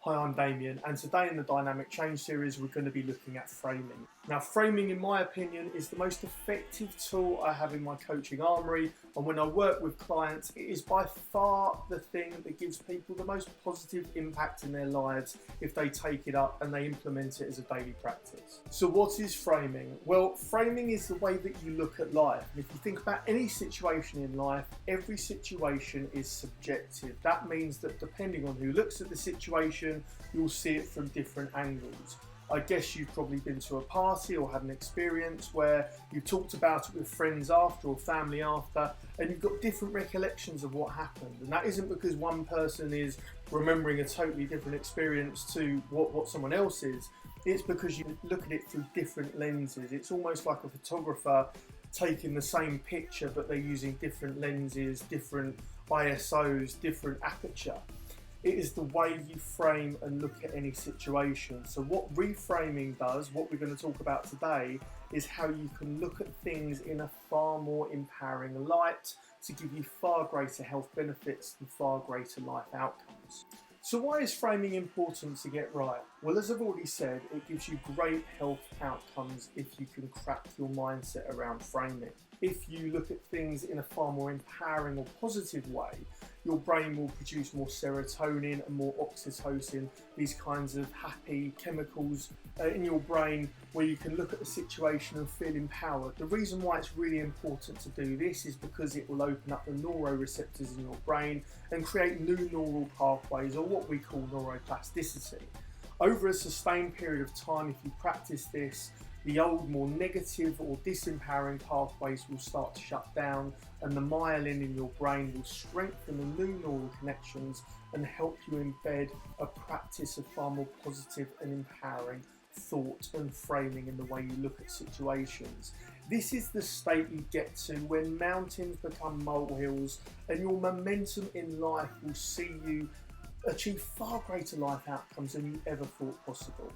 Hi, I'm Damien, and today in the Dynamic Change series we're going to be looking at framing. Now, framing, in my opinion, is the most effective tool I have in my coaching armoury, and when I work with clients, it is by far the thing that gives people the most positive impact in their lives if they take it up and they implement it as a daily practice. So what is framing? Well, framing is the way that you look at life. And if you think about any situation in life, every situation is subjective. That means that depending on who looks at the situation, you'll see it from different angles. I guess you've probably been to a party or had an experience where you've talked about it with friends after or family after, and you've got different recollections of what happened. And that isn't because one person is remembering a totally different experience to what someone else is. It's because you look at it through different lenses. It's almost like a photographer taking the same picture, but they're using different lenses, different ISOs, different aperture. It is the way you frame and look at any situation. So what reframing does, what we're going to talk about today, is how you can look at things in a far more empowering light to give you far greater health benefits and far greater life outcomes. So why is framing important to get right? Well, as I've already said, it gives you great health outcomes if you can crack your mindset around framing. If you look at things in a far more empowering or positive way, your brain will produce more serotonin and more oxytocin, these kinds of happy chemicals in your brain where you can look at the situation and feel empowered. The reason why it's really important to do this is because it will open up the neuroreceptors in your brain and create new neural pathways, or what we call neuroplasticity. Over a sustained period of time, if you practice this, the old, more negative or disempowering pathways will start to shut down, and the myelin in your brain will strengthen the new neural connections and help you embed a practice of far more positive and empowering thought and framing in the way you look at situations. This is the state you get to when mountains become molehills, and your momentum in life will see you achieve far greater life outcomes than you ever thought possible.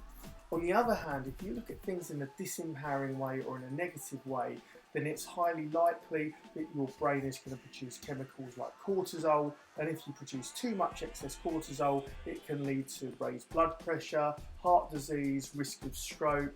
On the other hand, if you look at things in a disempowering way or in a negative way, then it's highly likely that your brain is going to produce chemicals like cortisol, and if you produce too much excess cortisol, it can lead to raised blood pressure, heart disease, risk of stroke,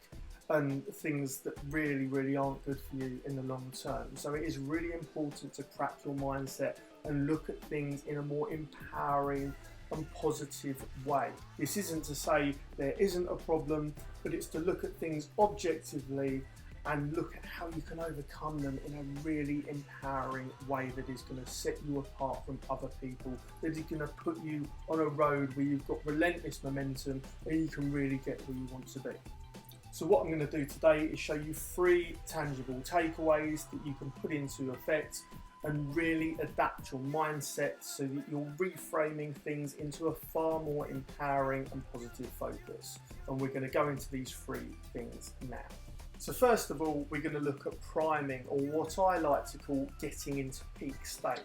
and things that really aren't good for you in the long term. So it is really important to crack your mindset and look at things in a more empowering and positive way. This isn't to say there isn't a problem, but it's to look at things objectively and look at how you can overcome them in a really empowering way that is going to set you apart from other people, that is going to put you on a road where you've got relentless momentum and you can really get where you want to be. So what I'm going to do today is show you 3 tangible takeaways that you can put into effect and really adapt your mindset so that you're reframing things into a far more empowering and positive focus. And we're going to go into these 3 things now. So first of all, we're going to look at priming, or what I like to call getting into peak state.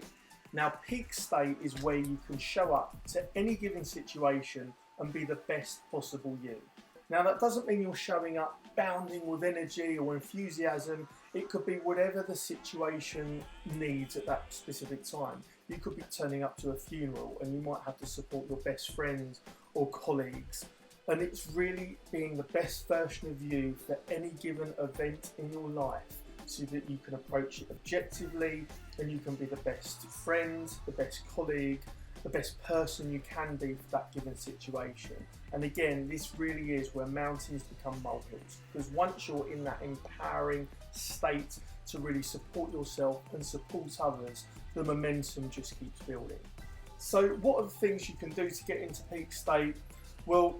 Now, peak state is where you can show up to any given situation and be the best possible you. Now, that doesn't mean you're showing up bounding with energy or enthusiasm. It could be whatever the situation needs at that specific time. You could be turning up to a funeral and you might have to support your best friends or colleagues. And it's really being the best version of you for any given event in your life so that you can approach it objectively and you can be the best friend, the best colleague, the best person you can be for that given situation. And again, this really is where mountains become molehills, because once you're in that empowering state to really support yourself and support others, the momentum just keeps building. So what are the things you can do to get into peak state? Well,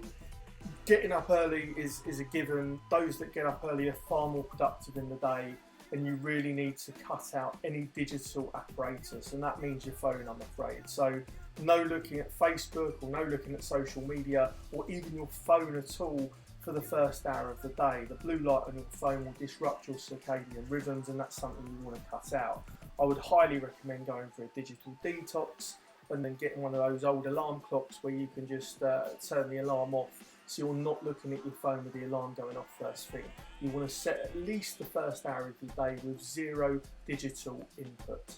getting up early is a given. Those that get up early are far more productive in the day, and you really need to cut out any digital apparatus, and that means your phone, I'm afraid. So no looking at Facebook or no looking at social media or even your phone at all for the first hour of the day. The blue light on your phone will disrupt your circadian rhythms, and that's something you want to cut out. I would highly recommend going for a digital detox and then getting one of those old alarm clocks where you can just turn the alarm off, so you're not looking at your phone with the alarm going off first thing. You want to set at least the first hour of your day with 0 digital input.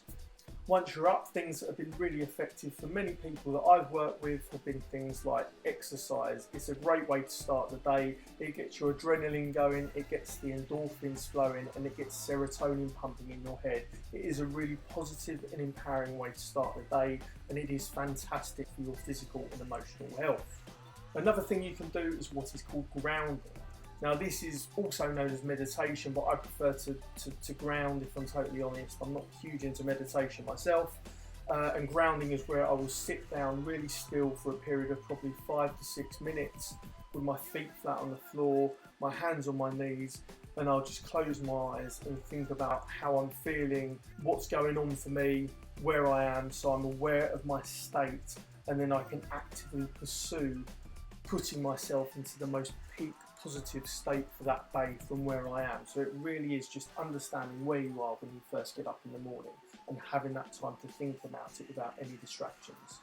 Once you're up, things that have been really effective for many people that I've worked with have been things like exercise. It's a great way to start the day. It gets your adrenaline going, it gets the endorphins flowing, and it gets serotonin pumping in your head. It is a really positive and empowering way to start the day, and it is fantastic for your physical and emotional health. Another thing you can do is what is called grounding. Now, this is also known as meditation, but I prefer to ground, if I'm totally honest. I'm not huge into meditation myself. And grounding is where I will sit down really still for a period of probably 5 to 6 minutes with my feet flat on the floor, my hands on my knees, and I'll just close my eyes and think about how I'm feeling, what's going on for me, where I am, so I'm aware of my state, and then I can actively pursue putting myself into the most peak positive state for that day from where I am. So it really is just understanding where you are when you first get up in the morning and having that time to think about it without any distractions.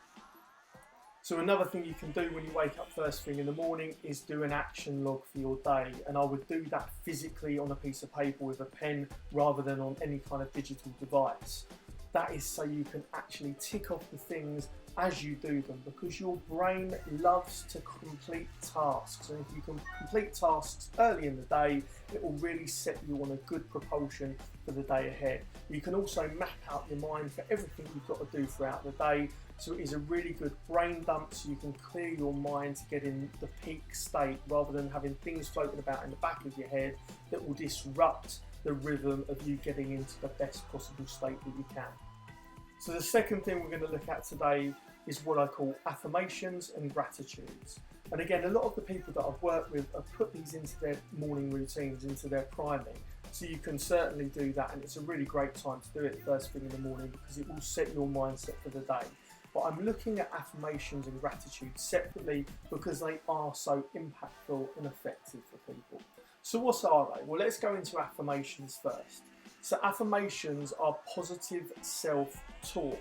So another thing you can do when you wake up first thing in the morning is do an action log for your day, and I would do that physically on a piece of paper with a pen rather than on any kind of digital device. That is so you can actually tick off the things as you do them, because your brain loves to complete tasks, and if you can complete tasks early in the day, it will really set you on a good propulsion for the day ahead. You can also map out your mind for everything you've got to do throughout the day, so it is a really good brain dump, so you can clear your mind to get in the peak state rather than having things floating about in the back of your head that will disrupt the rhythm of you getting into the best possible state that you can. So the second thing we're going to look at today is what I call affirmations and gratitudes. And again, a lot of the people that I've worked with have put these into their morning routines, into their priming. So you can certainly do that, and it's a really great time to do it first thing in the morning because it will set your mindset for the day. But I'm looking at affirmations and gratitudes separately because they are so impactful and effective for people. So what are they? Well, let's go into affirmations first. So affirmations are positive self-talk.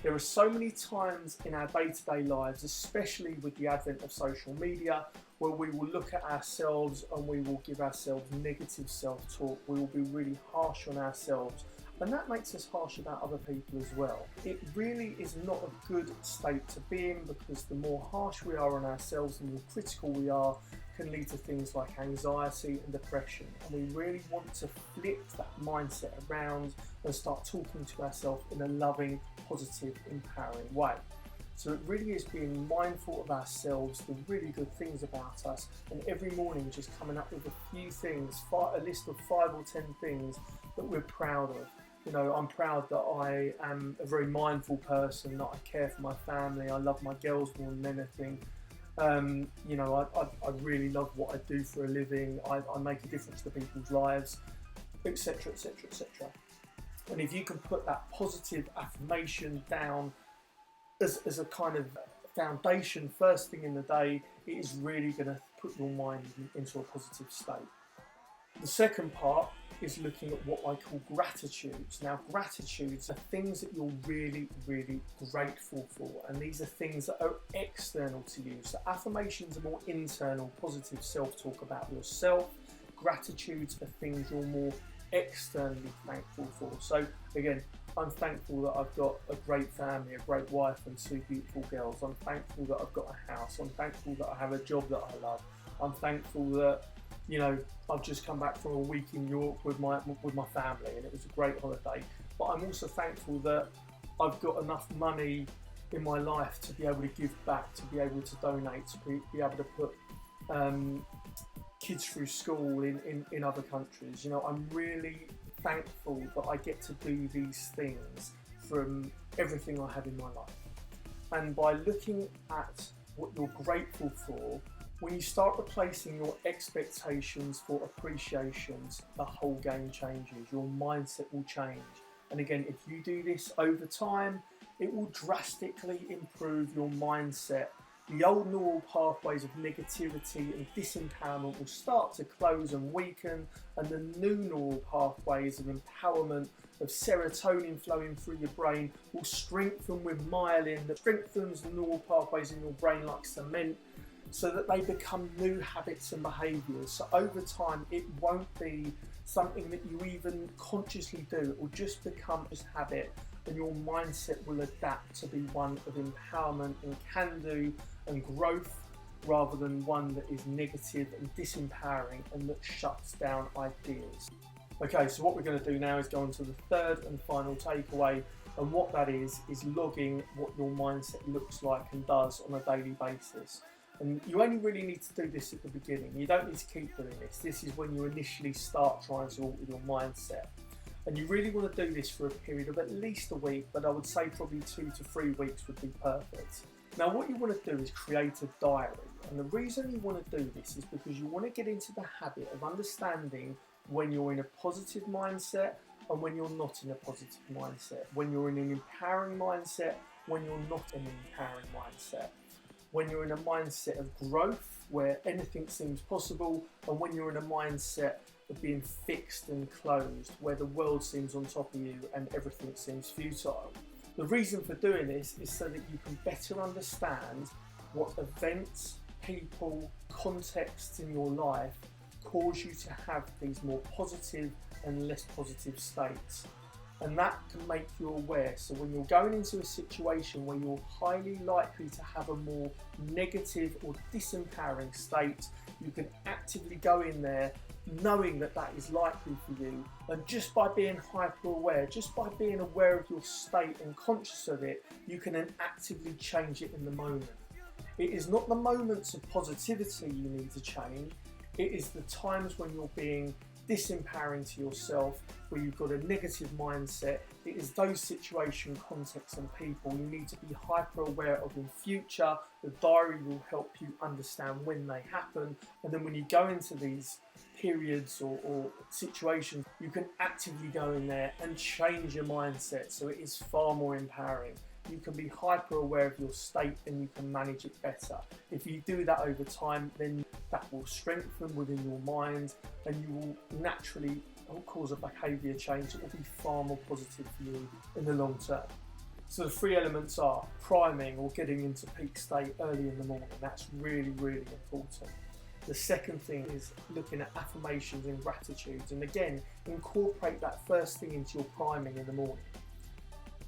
There are so many times in our day-to-day lives, especially with the advent of social media, where we will look at ourselves and we will give ourselves negative self-talk. We will be really harsh on ourselves, and that makes us harsh about other people as well. It really is not a good state to be in, because the more harsh we are on ourselves, the more critical we are, can lead to things like anxiety and depression. And we really want to flip that mindset around and start talking to ourselves in a loving, positive, empowering way. So it really is being mindful of ourselves, the really good things about us, and every morning just coming up with a few things, a list of 5 or 10 things that we're proud of. You know, I'm proud that I am a very mindful person, that I care for my family, I love my girls more than anything. You know, I really love what I do for a living, I make a difference to people's lives, etc, etc, etc. And if you can put that positive affirmation down as a kind of foundation first thing in the day, it is really going to put your mind into a positive state. The second part is looking at what I call gratitudes. Now, gratitudes are things that you're really, really grateful for, and these are things that are external to you. So affirmations are more internal, positive self-talk about yourself. Gratitudes are things you're more externally thankful for. So again, I'm thankful that I've got a great family, a great wife and 2 beautiful girls. I'm thankful that I've got a house. I'm thankful that I have a job that I love. I'm thankful that, you know, I've just come back from a week in York with my family, and it was a great holiday. But I'm also thankful that I've got enough money in my life to be able to give back, to be able to donate, to be able to put kids through school in other countries. You know, I'm really thankful that I get to do these things from everything I have in my life. And by looking at what you're grateful for, when you start replacing your expectations for appreciations, the whole game changes. Your mindset will change. And again, if you do this over time, it will drastically improve your mindset. The old neural pathways of negativity and disempowerment will start to close and weaken, and the new neural pathways of empowerment, of serotonin flowing through your brain, will strengthen with myelin that strengthens the neural pathways in your brain like cement, so that they become new habits and behaviours. So over time, it won't be something that you even consciously do. It will just become just habit, and your mindset will adapt to be one of empowerment and can-do and growth, rather than one that is negative and disempowering and that shuts down ideas. Okay, so what we're going to do now is go on to the third and final takeaway, and what that is logging what your mindset looks like and does on a daily basis. And you only really need to do this at the beginning. You don't need to keep doing this. This is when you initially start trying to alter your mindset. And you really want to do this for a period of at least a week, but I would say probably 2 to 3 weeks would be perfect. Now what you want to do is create a diary. And the reason you want to do this is because you want to get into the habit of understanding when you're in a positive mindset and when you're not in a positive mindset. When you're in an empowering mindset, when you're not in an empowering mindset. When you're in a mindset of growth, where anything seems possible, and when you're in a mindset of being fixed and closed, where the world seems on top of you and everything seems futile. The reason for doing this is so that you can better understand what events, people, contexts in your life cause you to have these more positive and less positive states. And that can make you aware. So when you're going into a situation where you're highly likely to have a more negative or disempowering state, you can actively go in there knowing that that is likely for you. And just by being hyper aware, just by being aware of your state and conscious of it, you can then actively change it in the moment. It is not the moments of positivity you need to change. It is the times when you're being disempowering to yourself, where you've got a negative mindset. It is those situation, contexts and people you need to be hyper aware of in future. The diary will help you understand when they happen, and then when you go into these periods or situations, you can actively go in there and change your mindset so it is far more empowering. You can be hyper aware of your state and you can manage it better. If you do that over time, then that will strengthen within your mind and you will naturally cause a behaviour change that will be far more positive for you in the long term. So the 3 elements are priming, or getting into peak state early in the morning. That's really, really important. The second thing is looking at affirmations and gratitudes, and again, incorporate that first thing into your priming in the morning.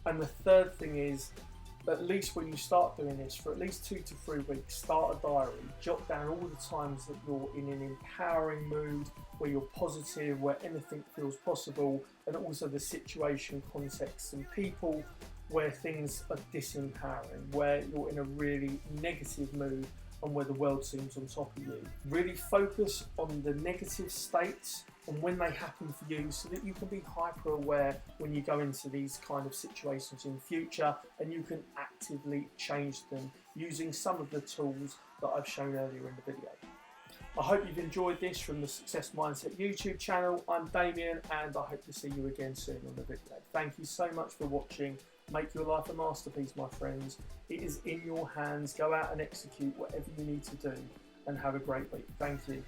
And the third thing is, at least when you start doing this, for at least 2 to 3 weeks, start a diary, jot down all the times that you're in an empowering mood, where you're positive, where anything feels possible, and also the situation, contexts and people where things are disempowering, where you're in a really negative mood and where the world seems on top of you. Really focus on the negative states and when they happen for you, so that you can be hyper aware when you go into these kind of situations in future, and you can actively change them using some of the tools that I've shown earlier in the video. I hope you've enjoyed this from the Success Mindset YouTube channel. I'm Damien and I hope to see you again soon on the video. Thank you so much for watching. Make your life a masterpiece, my friends. It is in your hands. Go out and execute whatever you need to do and have a great week. Thank you.